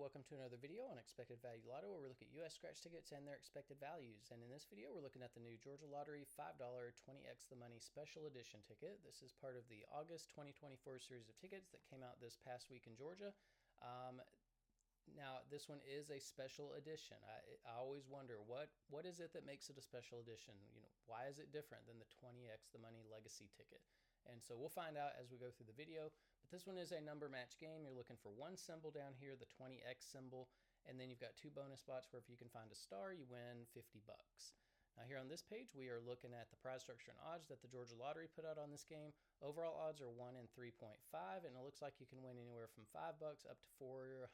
welcome to another video on Expected Value Lotto, where we look at U.S. scratch tickets and their expected values. And in this video, we're looking at the new Georgia Lottery $5 20x the money special edition ticket. This is part of the August 2024 series of tickets that came out this past week in Georgia. Now, this one is a special edition. I always wonder, what is it that makes it a special edition? You know, why is it different than the 20x the money legacy ticket? And so we'll find out as we go through the video. But this one is a number match game. You're looking for one symbol down here, the 20x symbol, and then you've got two bonus spots where if you can find a star, you win 50 bucks. Now here on this page, we are looking at the prize structure and odds that the Georgia Lottery put out on this game. Overall odds are 1 in 3.5, and it looks like you can win anywhere from $5 up to $400,000.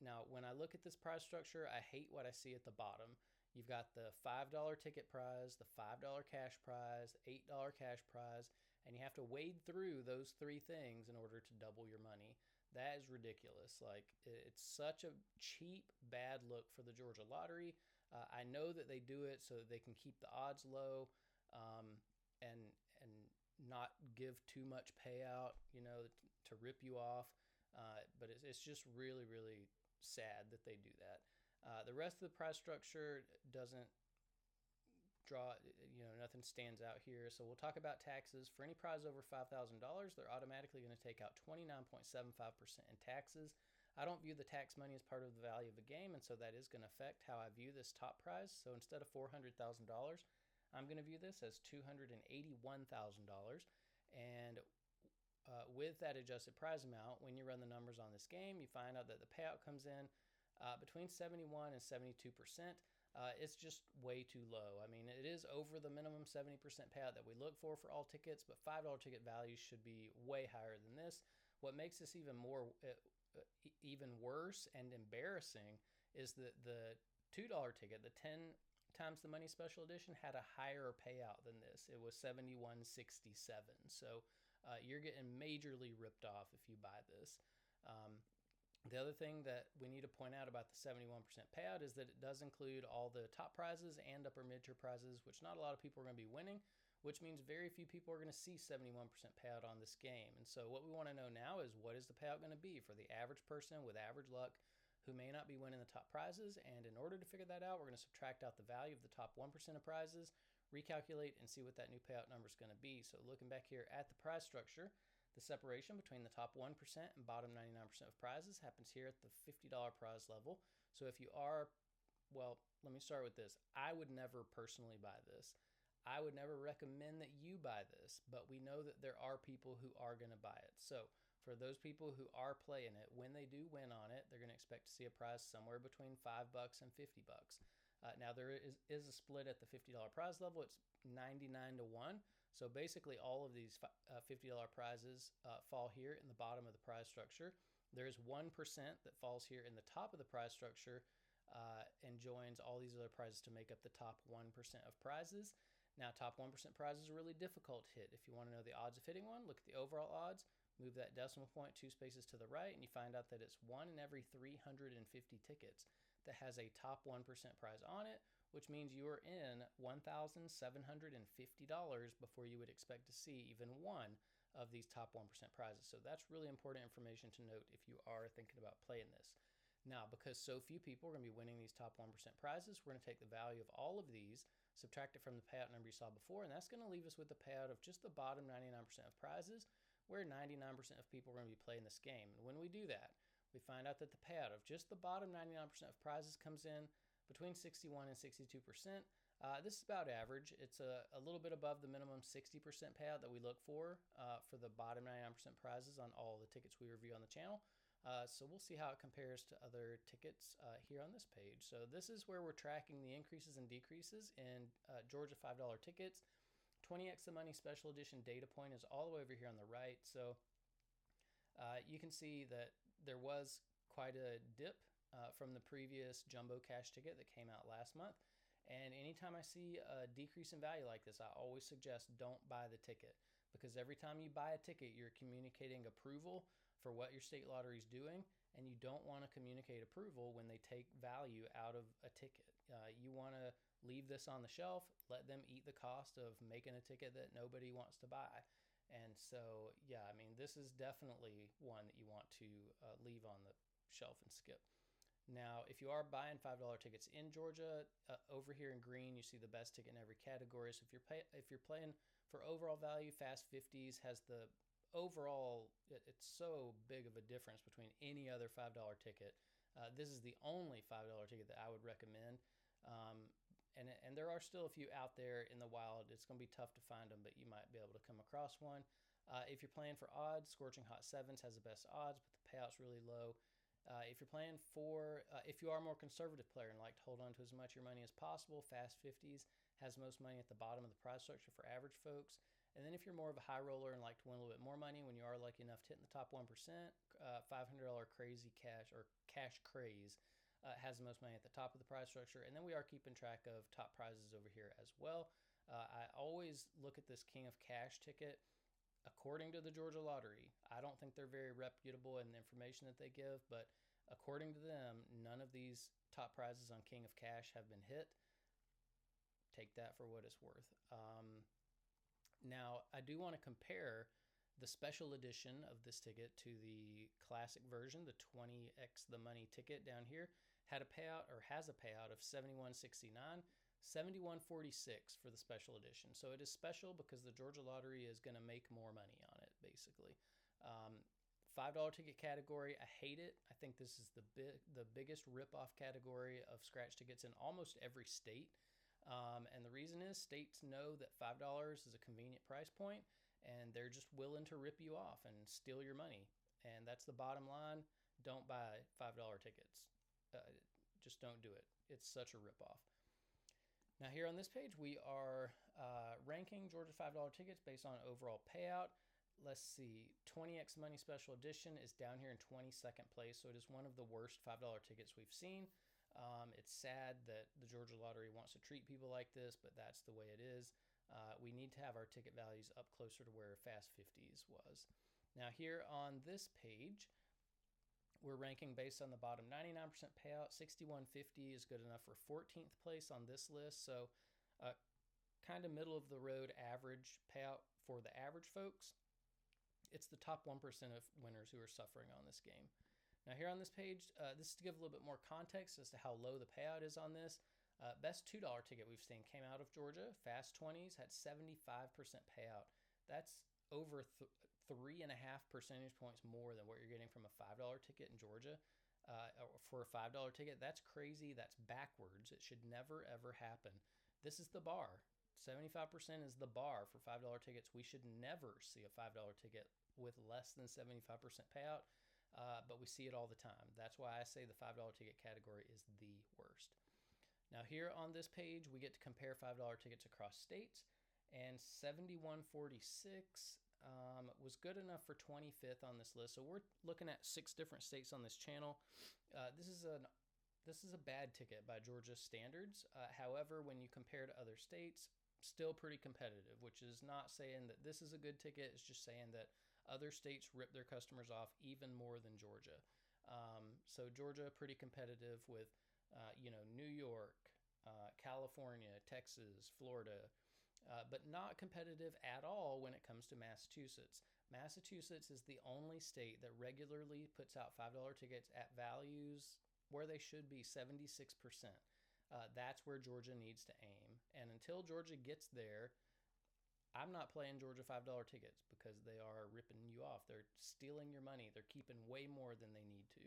Now, when I look at this prize structure, I hate what I see at the bottom. You've got the $5 ticket prize, the $5 cash prize, the $8 cash prize, and you have to wade through those three things in order to double your money. That is ridiculous. Like, it's such a cheap, bad look for the Georgia Lottery. I know that they do it so that they can keep the odds low and not give too much payout, you know, to rip you off. But it's just really, really sad that they do that. The rest of the prize structure doesn't draw, you know, nothing stands out here. So we'll talk about taxes. For any prize over $5,000, they're automatically going to take out 29.75% in taxes. I don't view the tax money as part of the value of the game, and so that is going to affect how I view this top prize. So instead of $400,000, I'm going to view this as $281,000. And with that adjusted prize amount, when you run the numbers on this game, you find out that the payout comes in between 71 and 72%. It's just way too low. I mean, it is over the minimum 70% payout that we look for all tickets, but $5 ticket values should be way higher than this. What makes this even worse and embarrassing is that the $2 ticket, the 10 times the money special edition, had a higher payout than this. It was 71.67. So you're getting majorly ripped off if you buy this. The other thing that we need to point out about the 71% payout is that it does include all the top prizes and upper mid-tier prizes, which not a lot of people are going to be winning, which means very few people are going to see 71% payout on this game. And so what we want to know now is, what is the payout going to be for the average person with average luck who may not be winning the top prizes? And in order to figure that out, we're going to subtract out the value of the top 1% of prizes, recalculate, and see what that new payout number is going to be. So looking back here at the prize structure, the separation between the top 1% and bottom 99% of prizes happens here at the $50 prize level. So if you are, well, let me start with this. I would never personally buy this. I would never recommend that you buy this, but we know that there are people who are going to buy it. So for those people who are playing it, when they do win on it, they're going to expect to see a prize somewhere between $5 and $50. Now there is a split at the $50 prize level. It's 99 to 1. So basically all of these $50 prizes fall here in the bottom of the prize structure. There's 1% that falls here in the top of the prize structure and joins all these other prizes to make up the top 1% of prizes. Now, top 1% prizes are really difficult to hit. If you want to know the odds of hitting one, look at the overall odds, move that decimal point 2 spaces to the right, and you find out that it's 1 in every 350 tickets that has a top 1% prize on it, which means you are in $1,750 before you would expect to see even one of these top 1% prizes. So that's really important information to note if you are thinking about playing this. Now, because so few people are going to be winning these top 1% prizes, we're going to take the value of all of these, subtract it from the payout number you saw before, and that's going to leave us with the payout of just the bottom 99% of prizes, where 99% of people are going to be playing this game. And when we do that, we find out that the payout of just the bottom 99% of prizes comes in between 61 and 62%. This is about average. It's a little bit above the minimum 60% payout that we look for the bottom 99% prizes on all the tickets we review on the channel. So we'll see how it compares to other tickets here on this page. So this is where we're tracking the increases and decreases in Georgia $5 tickets. 20x the money special edition data point is all the way over here on the right. So you can see that there was quite a dip from the previous jumbo cash ticket that came out last month. And anytime I see a decrease in value like this, I always suggest don't buy the ticket, because every time you buy a ticket, you're communicating approval for what your state lottery is doing, and you don't want to communicate approval when they take value out of a ticket. You want to leave this on the shelf, let them eat the cost of making a ticket that nobody wants to buy. And so, yeah, I mean, this is definitely one that you want to leave on the shelf and skip. Now, if you are buying $5 tickets in Georgia, over here in green, you see the best ticket in every category. So if you're playing for overall value, Fast 50s has the overall. It's so big of a difference between any other $5 ticket. This is the only $5 ticket that I would recommend. And there are still a few out there in the wild. It's going to be tough to find them, but you might be able to come across one. If you're playing for odds, Scorching Hot Sevens has the best odds, but the payout's really low. If you're playing for, if you are a more conservative player and like to hold on to as much of your money as possible, Fast 50s has most money at the bottom of the prize structure for average folks. And then if you're more of a high roller and like to win a little bit more money when you are lucky enough to hit in the top 1%, $500 crazy cash or cash craze has the most money at the top of the prize structure. And then we are keeping track of top prizes over here as well. I always look at this King of Cash ticket according to the Georgia Lottery. I don't think they're very reputable in the information that they give, but according to them, none of these top prizes on King of Cash have been hit. Take that for what it's worth. Now, I do want to compare the special edition of this ticket to the classic version, the 20x the money ticket down here, has a payout of $71.69. $71.46 for the special edition. So it is special because the Georgia Lottery is going to make more money on it, basically. $5 ticket category, I hate it. I think this is the biggest rip-off category of scratch tickets in almost every state. And the reason is states know that $5 is a convenient price point, and they're just willing to rip you off and steal your money. And that's the bottom line. Don't buy $5 tickets. Just don't do it. It's such a rip-off. Now here on this page, we are ranking Georgia $5 tickets based on overall payout. Let's see, 20x Money Special Edition is down here in 22nd place, so it is one of the worst $5 tickets we've seen. It's sad that the Georgia Lottery wants to treat people like this, but that's the way it is. We need to have our ticket values up closer to where Fast 50s was. Now here on this page, we're ranking based on the bottom 99% payout. 6150 is good enough for 14th place on this list. So kind of middle of the road average payout for the average folks. It's the top 1% of winners who are suffering on this game. Now here on this page, this is to give a little bit more context as to how low the payout is on this. Best $2 ticket we've seen came out of Georgia. Fast 20s had 75% payout. That's over 3.5 percentage points more than what you're getting from a $5 ticket in Georgia. For a $5 ticket, that's crazy. That's backwards. It should never, ever happen. This is the bar. 75% is the bar for $5 tickets. We should never see a $5 ticket with less than 75% payout, but we see it all the time. That's why I say the $5 ticket category is the worst. Now here on this page, we get to compare $5 tickets across states, and 7146 was good enough for 25th on this list. So we're looking at 6 different states on this channel. This is a bad ticket by Georgia standards. However, when you compare to other states, still pretty competitive, which is not saying that this is a good ticket. It's just saying that other states rip their customers off even more than Georgia. So Georgia, pretty competitive with, New York, California, Texas, Florida, but not competitive at all when it comes to Massachusetts. Massachusetts is the only state that regularly puts out $5 tickets at values where they should be, 76%. That's where Georgia needs to aim. And until Georgia gets there, I'm not playing Georgia $5 tickets because they are ripping you off. They're stealing your money. They're keeping way more than they need to.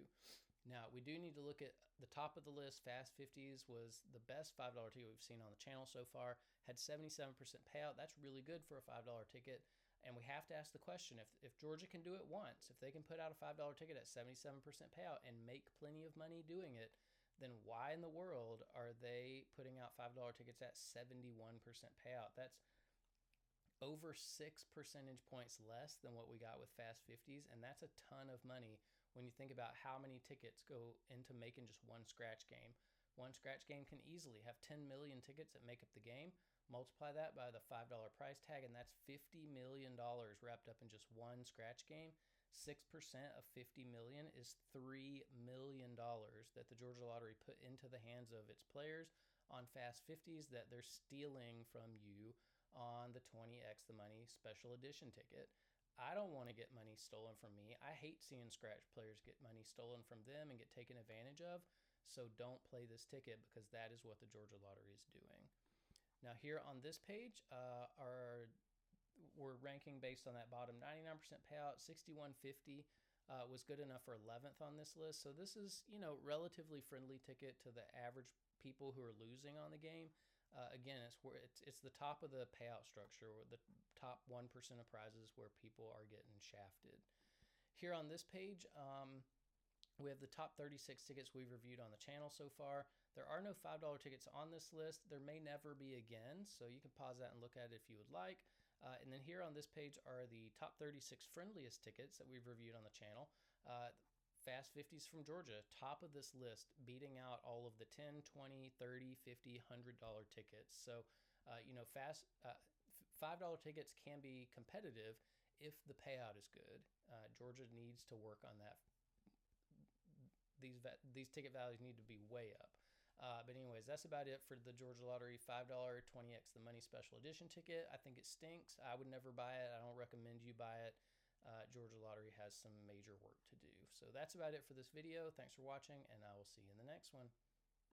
Now, we do need to look at the top of the list. Fast 50s was the best $5 ticket we've seen on the channel so far. Had 77% payout. That's really good for a $5 ticket. And we have to ask the question, if Georgia can do it once, if they can put out a $5 ticket at 77% payout and make plenty of money doing it, then why in the world are they putting out $5 tickets at 71% payout? That's over 6 percentage points less than what we got with Fast 50s, and that's a ton of money when you think about how many tickets go into making just one scratch game. One scratch game can easily have 10 million tickets that make up the game. Multiply that by the $5 price tag, and that's $50 million wrapped up in just one scratch game. 6% of 50 million is $3 million that the Georgia Lottery put into the hands of its players on Fast 50s that they're stealing from you on the 20x the money special edition ticket. I don't want to get money stolen from me. I hate seeing scratch players get money stolen from them and get taken advantage of. So don't play this ticket, because that is what the Georgia Lottery is doing. Now here on this page, we're ranking based on that bottom 99% payout. 6150 was good enough for 11th on this list. So this is, relatively friendly ticket to the average people who are losing on the game. Again, it's the top of the payout structure, or the top 1% of prizes where people are getting shafted. Here on this page, we have the top 36 tickets we've reviewed on the channel so far. There are no $5 tickets on this list. There may never be again, so you can pause that and look at it if you would like. And then here on this page are the top 36 friendliest tickets that we've reviewed on the channel. Fast 50s from Georgia, top of this list, beating out all of the $10, $20, $30, $50, $100 tickets. So, fast $5 tickets can be competitive if the payout is good. Georgia needs to work on that. These ticket values need to be way up. But anyways, that's about it for the Georgia Lottery $5 20x the money special edition ticket. I think it stinks. I would never buy it. I don't recommend you buy it. Georgia Lottery has some major work to do. So that's about it for this video. Thanks for watching, and I will see you in the next one.